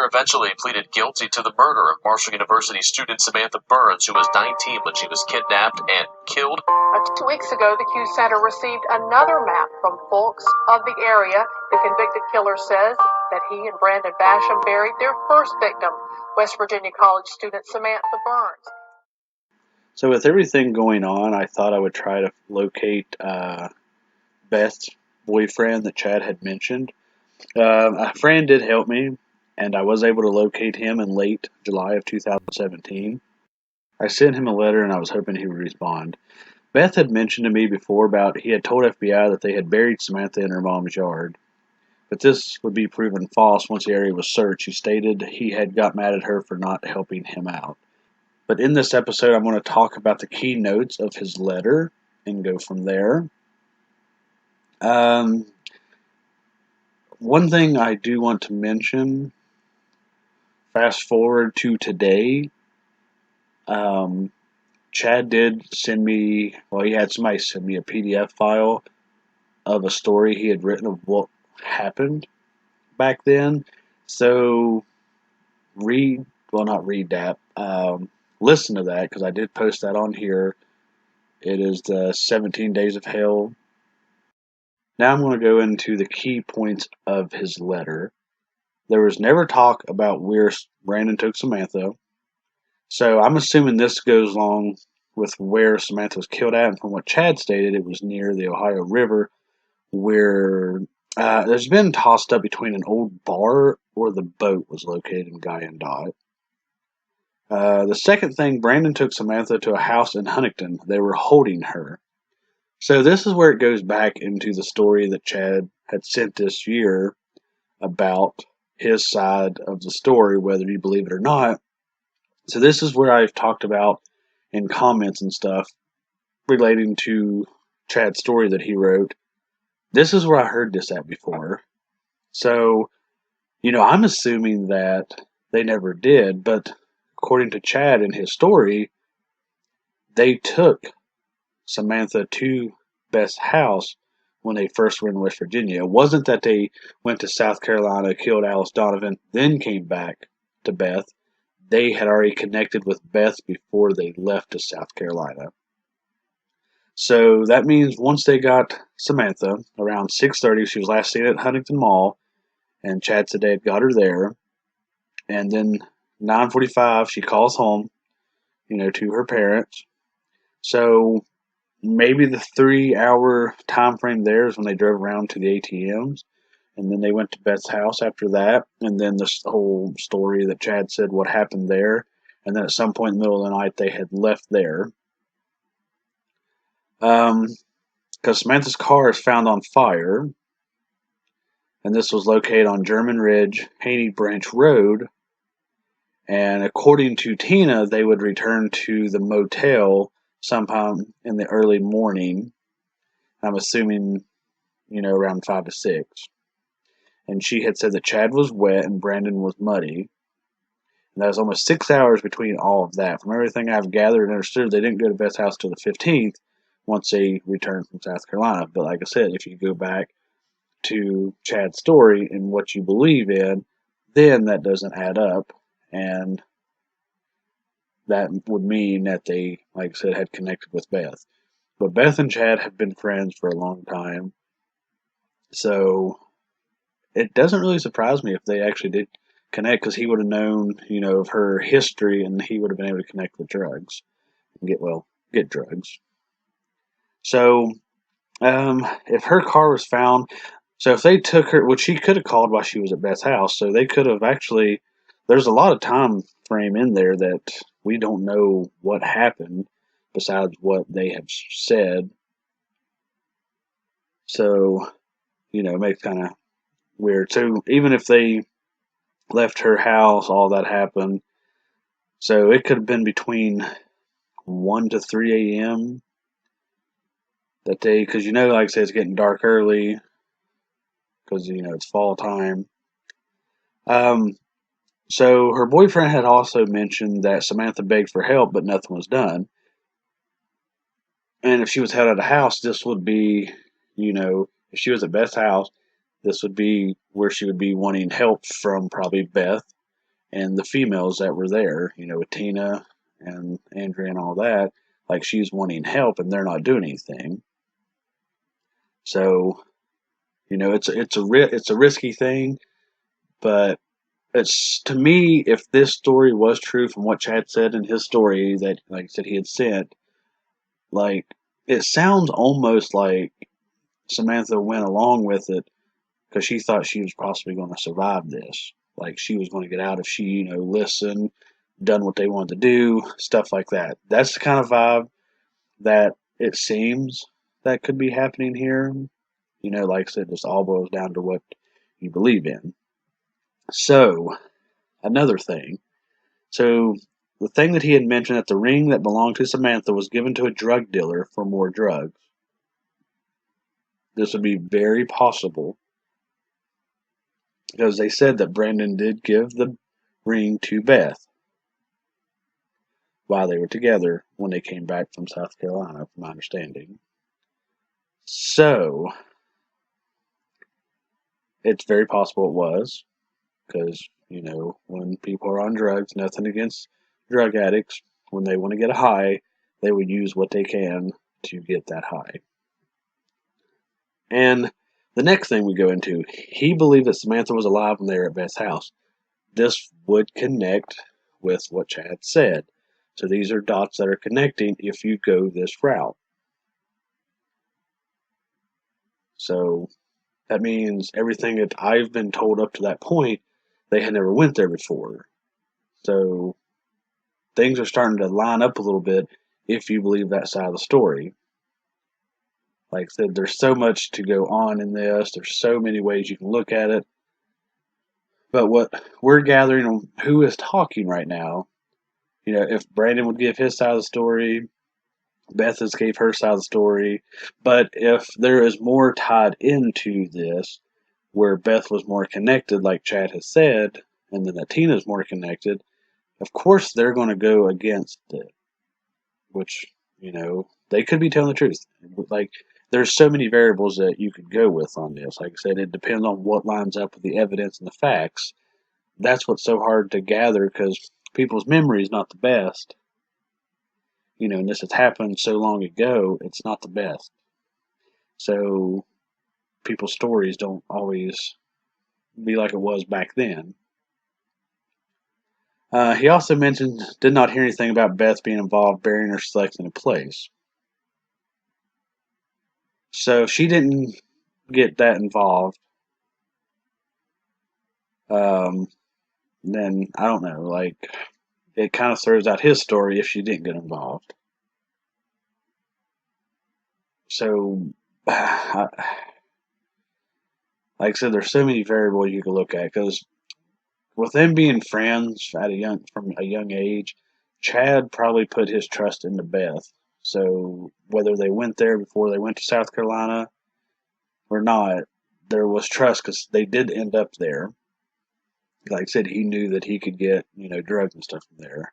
eventually pleaded guilty to the murder of Marshall University student Samantha Burns, who was 19 when she was kidnapped and killed. 2 weeks ago, the Q Center received another map from folks of the area. The convicted killer says that he and Brandon Basham buried their first victim, West Virginia College student Samantha Burns. So with everything going on, I thought I would try to locate Beth's boyfriend that Chad had mentioned. A friend did help me, and I was able to locate him in late July of 2017. I sent him a letter, and I was hoping he would respond. Beth had mentioned to me before about he had told FBI that they had buried Samantha in her mom's yard. But this would be proven false once the area was searched. He stated he had got mad at her for not helping him out. But in this episode, I'm going to talk about the key notes of his letter and go from there. One thing I do want to mention, fast forward to today, Chad did send me, he had somebody send me a PDF file of a story he had written of what happened back then. So listen to that, because I did post that on here. It is the 17 Days of Hell. Now I'm going to go into the key points of his letter. There was never talk about where Brandon took Samantha. So I'm assuming this goes along with where Samantha was killed at. And from what Chad stated, it was near the Ohio River, where there's been tossed up between an old bar or the boat was located in Guyandotte. The second thing, Brandon took Samantha to a house in Huntington. They were holding her. So this is where it goes back into the story that Chad had sent this year about his side of the story, whether you believe it or not. So this is where I've talked about in comments and stuff relating to Chad's story that he wrote. This is where I heard this at before. So, I'm assuming that they never did, but according to Chad in his story, they took Samantha to Beth's house when they first were in West Virginia. It wasn't that they went to South Carolina, killed Alice Donovan, then came back to Beth. They had already connected with Beth before they left to South Carolina. So that means once they got Samantha, around 6:30, she was last seen at Huntington Mall, and Chad said they had got her there. And then 9:45, she calls home, to her parents. So maybe the 3-hour time frame there is when they drove around to the ATMs, and then they went to Beth's house after that, and then this whole story that Chad said what happened there, and then at some point in the middle of the night they had left there. Because Samantha's car is found on fire, and this was located on German Ridge, Haney Branch Road, and according to Tina, they would return to the motel sometime in the early morning. I'm assuming, around 5 to 6. And she had said that Chad was wet and Brandon was muddy. And that was almost 6 hours between all of that. From everything I've gathered and understood, they didn't go to Beth's house till the 15th once they returned from South Carolina. But like I said, if you go back to Chad's story and what you believe in, then that doesn't add up. And that would mean that they, like I said, had connected with Beth. But Beth and Chad have been friends for a long time. So it doesn't really surprise me if they actually did connect, because he would have known, of her history, and he would have been able to connect with drugs and get drugs. So, if her car was found, so if they took her, which she could have called while she was at Beth's house, so they could have actually, there's a lot of time frame in there that we don't know what happened besides what they have said. So, it makes kind of weird. So even if they left her house, all that happened. So it could have been between 1 to 3 a.m. that day, because like I said, it's getting dark early, because it's fall time. So her boyfriend had also mentioned that Samantha begged for help, but nothing was done. And if she was held at a house, this would be, if she was at Beth's house, this would be where she would be wanting help from probably Beth. And the females that were there, with Tina and Andrea and all that, like she's wanting help and they're not doing anything. So, it's a risky thing, but it's, to me, if this story was true from what Chad said in his story that, like I said, he had sent, like, it sounds almost like Samantha went along with it because she thought she was possibly going to survive this. Like she was going to get out if she, listened, done what they wanted to do, stuff like that. That's the kind of vibe that it seems that could be happening here. Like I said, this all boils down to what you believe in. So, another thing. So, the thing that he had mentioned that the ring that belonged to Samantha was given to a drug dealer for more drugs. This would be very possible because they said that Brandon did give the ring to Beth while they were together when they came back from South Carolina, from my understanding. So, it's very possible it was because, when people are on drugs, nothing against drug addicts, when they want to get a high, they would use what they can to get that high. And the next thing we go into, he believed that Samantha was alive when they were at Beth's house. This would connect with what Chad said. So these are dots that are connecting if you go this route. So that means everything that I've been told up to that point, they had never went there before. So things are starting to line up a little bit if you believe that side of the story. Like I said, there's so much to go on in this. There's so many ways you can look at it. But what we're gathering on who is talking right now, if Brandon would give his side of the story, Beth has gave her side of the story. But if there is more tied into this, where Beth was more connected, like Chad has said, and then that Tina's more connected, of course they're going to go against it. Which, they could be telling the truth. Like, there's so many variables that you could go with on this. Like I said, it depends on what lines up with the evidence and the facts. That's what's so hard to gather because people's memory is not the best. And this has happened so long ago, it's not the best. So people's stories don't always be like it was back then. He also mentioned did not hear anything about Beth being involved burying her selecting a place. So she didn't get that involved. Then I don't know. Like it kind of throws out his story if she didn't get involved. So, like I said, there's so many variables you can look at because with them being friends from a young age, Chad probably put his trust into Beth. So whether they went there before they went to South Carolina or not, there was trust because they did end up there. Like I said, he knew that he could get drugs and stuff from there.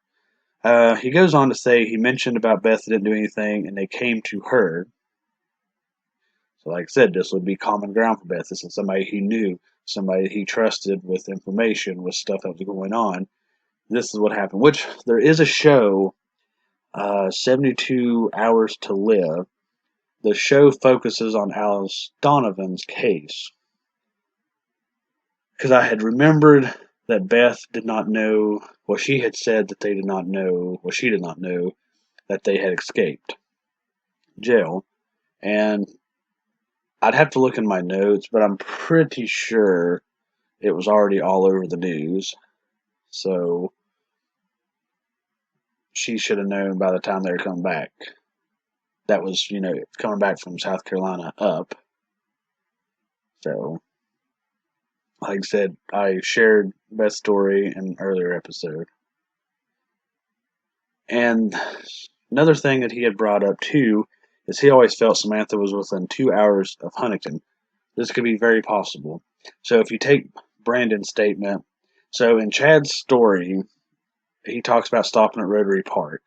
He goes on to say he mentioned about Beth didn't do anything and they came to her. So like I said, this would be common ground for Beth. This is somebody he knew, somebody he trusted with information, with stuff that was going on. This is what happened. Which there is a show, 72 Hours to Live. The show focuses on Alice Donovan's case. Because I had remembered that Beth did not know, well, she had said that they did not know, well, she did not know that they had escaped jail. And I'd have to look in my notes, but I'm pretty sure it was already all over the news. So she should have known by the time they were coming back. That was, coming back from South Carolina up. So, like I said, I shared Beth's story in an earlier episode. And another thing that he had brought up too is he always felt Samantha was within 2 hours of Huntington. This could be very possible. So if you take Brandon's statement, so in Chad's story, he talks about stopping at Rotary Park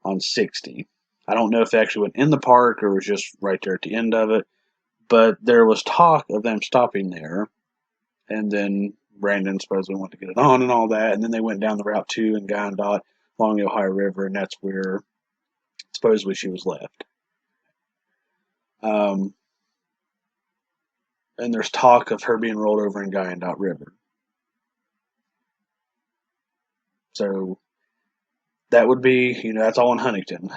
on 60. I don't know if they actually went in the park or was just right there at the end of it, but there was talk of them stopping there and then Brandon supposedly went to get it on and all that, and then they went down the Route 2 and Guy and Dot along the Ohio River, and that's where supposedly she was left. Um, and there's talk of her being rolled over in Guy and Dot River. So that would be, that's all in Huntington.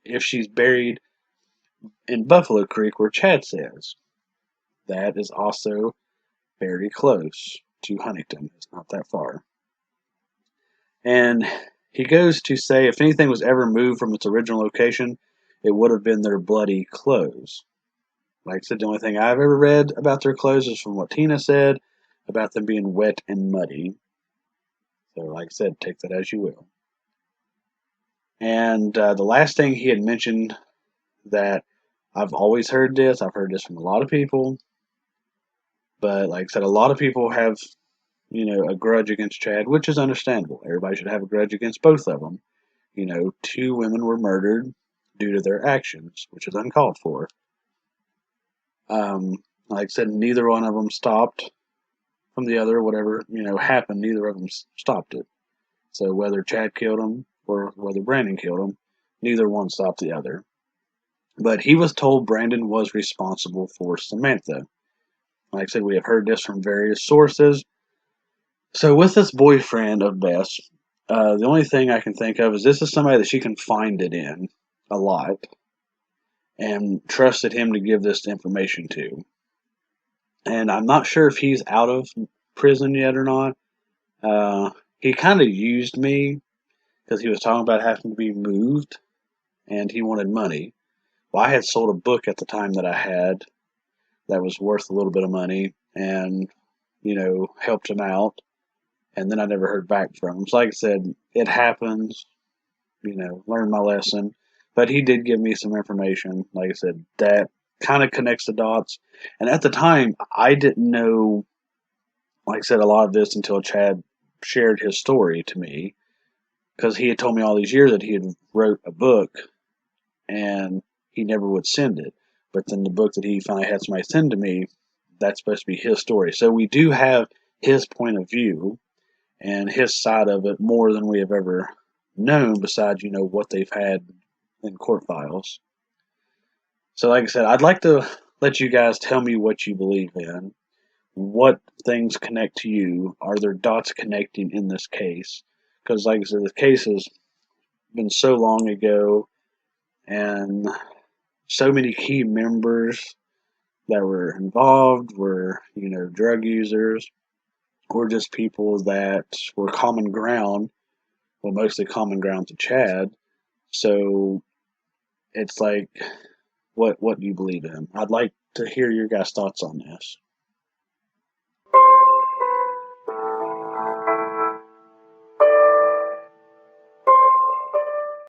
If she's buried in Buffalo Creek, where Chad says, that is also very close to Huntington. It's not that far. And he goes to say if anything was ever moved from its original location, it would have been their bloody clothes. Like I said, the only thing I've ever read about their clothes is from what Tina said about them being wet and muddy. So, like I said, take that as you will. And the last thing he had mentioned that I've always heard this, I've heard this from a lot of people, but like I said, a lot of people have, a grudge against Chad, which is understandable. Everybody should have a grudge against both of them. 2 women were murdered due to their actions, which is uncalled for. Like I said, neither one of them stopped from the other. Whatever, happened, neither of them stopped it. So whether Chad killed him or whether Brandon killed him, neither one stopped the other. But he was told Brandon was responsible for Samantha. Like I said, we have heard this from various sources. So with this boyfriend of Beth's, the only thing I can think of is this is somebody that she confided in a lot and trusted him to give this information to. And I'm not sure if he's out of prison yet or not. He kind of used me because he was talking about having to be moved and he wanted money. Well, I had sold a book at the time that I had that was worth a little bit of money and, helped him out. And then I never heard back from him. So like I said, it happens, learned my lesson. But he did give me some information, like I said, that kind of connects the dots. And at the time, I didn't know, like I said, a lot of this until Chad shared his story to me. Because he had told me all these years that he had wrote a book and he never would send it. But then the book that he finally had somebody send to me, that's supposed to be his story. So we do have his point of view and his side of it more than we have ever known, besides, what they've had in court files. So like I said, I'd like to let you guys tell me what you believe in. What things connect to you? Are there dots connecting in this case? Because like I said, the case has been so long ago and so many key members that were involved were, drug users or just people that were common ground, well, mostly common ground to Chad. So it's like, what do you believe in? I'd like to hear your guys' thoughts on this.